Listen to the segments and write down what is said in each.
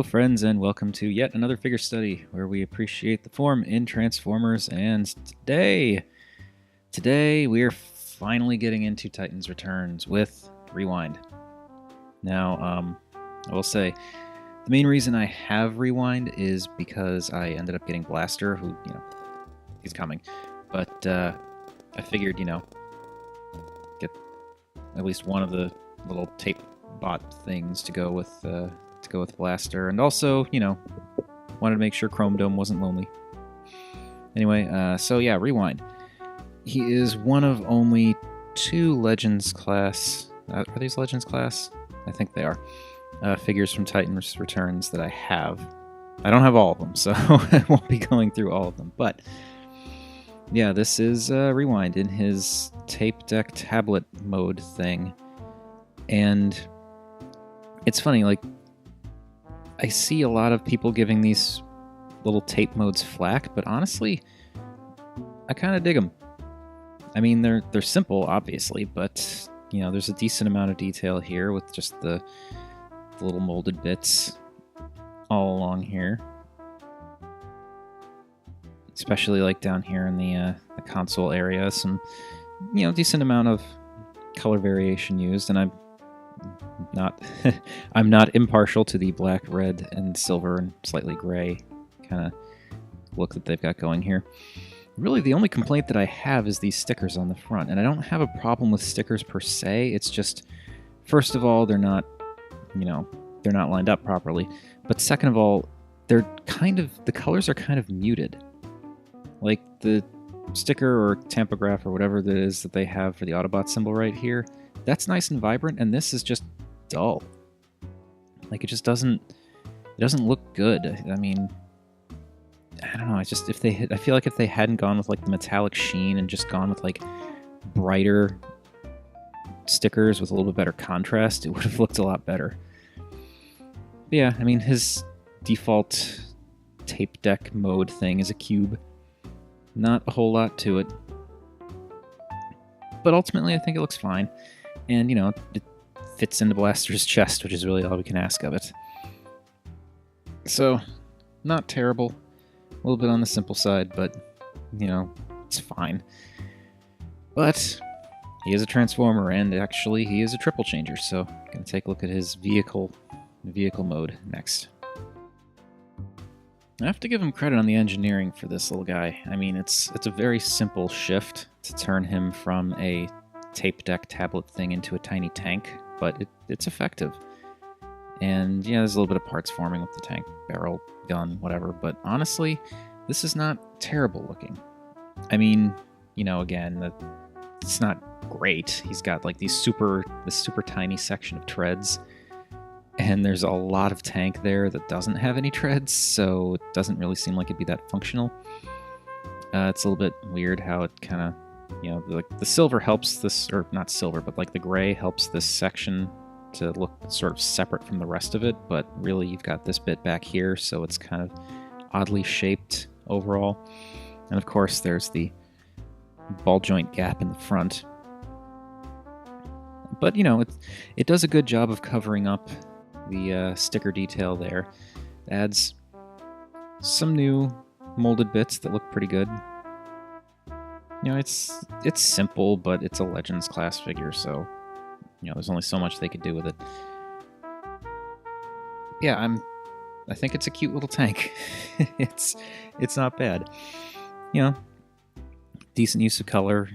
friends, and welcome to yet another figure study where we appreciate the form in Transformers. And today we are finally getting into Titan's Returns with Rewind. Now, I will say the main reason I have Rewind is because I ended up getting Blaster, who, he's coming. But I figured, get at least one of the little tape bot things to go with Blaster, and also, wanted to make sure Chrome Dome wasn't lonely. Anyway, so yeah, Rewind. He is one of only two Legends class. Are these Legends class? I think they are. Figures from Titan's Returns that I have. I don't have all of them, so I won't be going through all of them. But yeah, this is Rewind in his tape deck tablet mode thing, and it's funny, like, I see a lot of people giving these little tape modes flack, but honestly, I kind of dig them. I mean, they're simple, obviously, but, there's a decent amount of detail here with just the little molded bits all along here. Especially, like, down here in the console area, some, decent amount of color variation used, and I'm not impartial to the black, red, and silver, and slightly gray kind of look that they've got going here. Really, the only complaint that I have is these stickers on the front, and I don't have a problem with stickers per se. It's just, first of all, they're not lined up properly, but second of all, the colors are kind of muted. Like the sticker or tampograph or whatever it is that they have for the Autobot symbol right here, that's nice and vibrant, and this is just dull. Like, it doesn't look good. I mean, I don't know. I feel like if they hadn't gone with like the metallic sheen and just gone with like brighter stickers with a little bit better contrast, it would have looked a lot better. But yeah, I mean, his default tape deck mode thing is a cube. Not a whole lot to it. But ultimately, I think it looks fine. And, it fits into Blaster's chest, which is really all we can ask of it. So, not terrible. A little bit on the simple side, but, it's fine. But he is a Transformer, and actually he is a triple changer, so I'm going to take a look at his vehicle mode next. I have to give him credit on the engineering for this little guy. I mean, it's a very simple shift to turn him from a tape deck tablet thing into a tiny tank, but it's effective. And yeah, there's a little bit of parts forming with the tank, barrel, gun, whatever, but honestly, this is not terrible looking. I mean, again, it's not great. He's got like this super tiny section of treads, and there's a lot of tank there that doesn't have any treads, so it doesn't really seem like it'd be that functional. It's a little bit weird how it kind of, the silver helps this, or not silver, but like the gray helps this section to look sort of separate from the rest of it, but really you've got this bit back here, so it's kind of oddly shaped overall. And of course there's the ball joint gap in the front. But, it does a good job of covering up the sticker detail there. It adds some new molded bits that look pretty good. It's simple, but it's a Legends class figure, so there's only so much they could do with it. Yeah, I think it's a cute little tank. It's not bad. Decent use of color,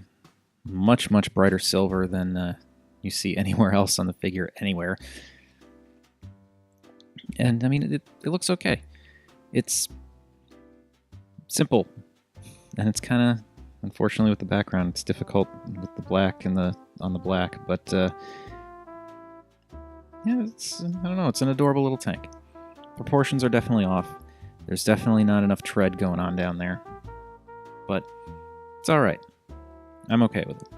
much brighter silver than you see anywhere else on the figure anywhere. And I mean, it looks okay. It's simple, and it's kind of, unfortunately, with the background, it's difficult with the black and on the black. But yeah, I don't know. It's an adorable little tank. Proportions are definitely off. There's definitely not enough tread going on down there, but it's all right. I'm okay with it.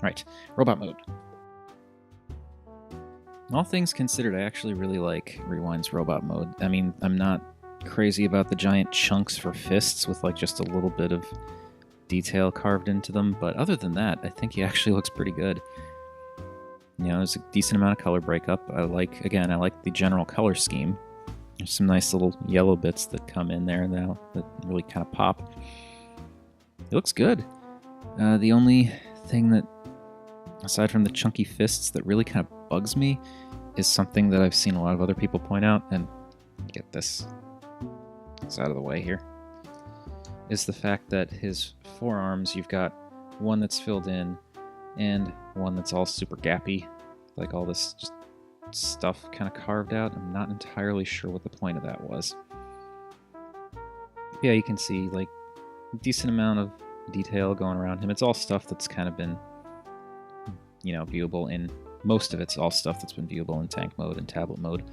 Right, robot mode. All things considered, I actually really like Rewind's robot mode. I mean, I'm not crazy about the giant chunks for fists with like just a little bit of detail carved into them, but other than that, I think he actually looks pretty good. There's a decent amount of color breakup. I like the general color scheme. There's some nice little yellow bits that come in there now that really kind of pop. It looks good. The only thing that, aside from the chunky fists, that really kind of bugs me is something that I've seen a lot of other people point out, and get this out of the way here, is the fact that his forearms, you've got one that's filled in and one that's all super gappy, like all this just stuff kind of carved out. I'm not entirely sure what the point of that was. Yeah, you can see like a decent amount of detail going around him. It's all stuff that's kind of been, you know, viewable in, most of it's all stuff that's been viewable in tank mode and tablet mode.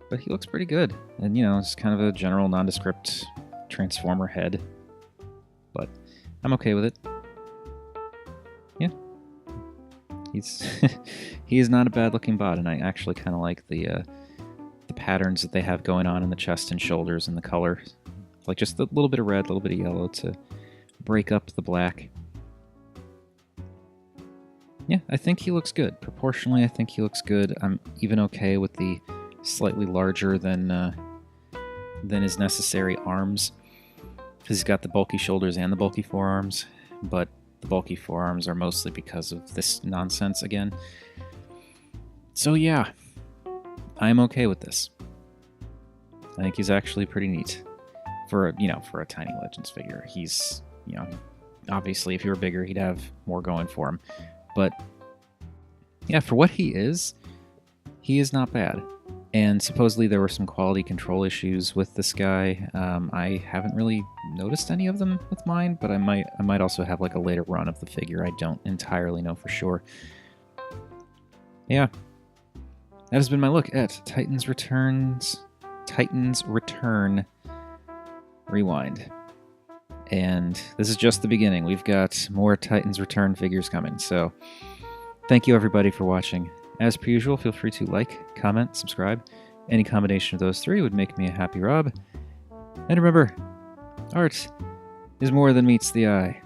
But he looks pretty good. And, you know, it's kind of a general nondescript Transformer head. But I'm okay with it. Yeah. He is not a bad looking bot, and I actually kind of like the patterns that they have going on in the chest and shoulders and the color. Like just a little bit of red, a little bit of yellow to break up the black. Yeah, I think he looks good. Proportionally, I think he looks good. I'm even okay with the slightly larger than is necessary arms, because he's got the bulky shoulders and the bulky forearms, but the bulky forearms are mostly because of this nonsense again. So yeah, I'm okay with this. I think he's actually pretty neat for a tiny Legends figure. He's, you know, obviously if he were bigger, he'd have more going for him. But yeah, for what he is not bad. And supposedly there were some quality control issues with this guy. I haven't really noticed any of them with mine, but I might also have like a later run of the figure. I don't entirely know for sure. Yeah, that has been my look at Titans Return Rewind. And this is just the beginning. We've got more Titans Return figures coming. So thank you everybody for watching. As per usual, feel free to like, comment, subscribe. Any combination of those three would make me a happy Rob. And remember, art is more than meets the eye.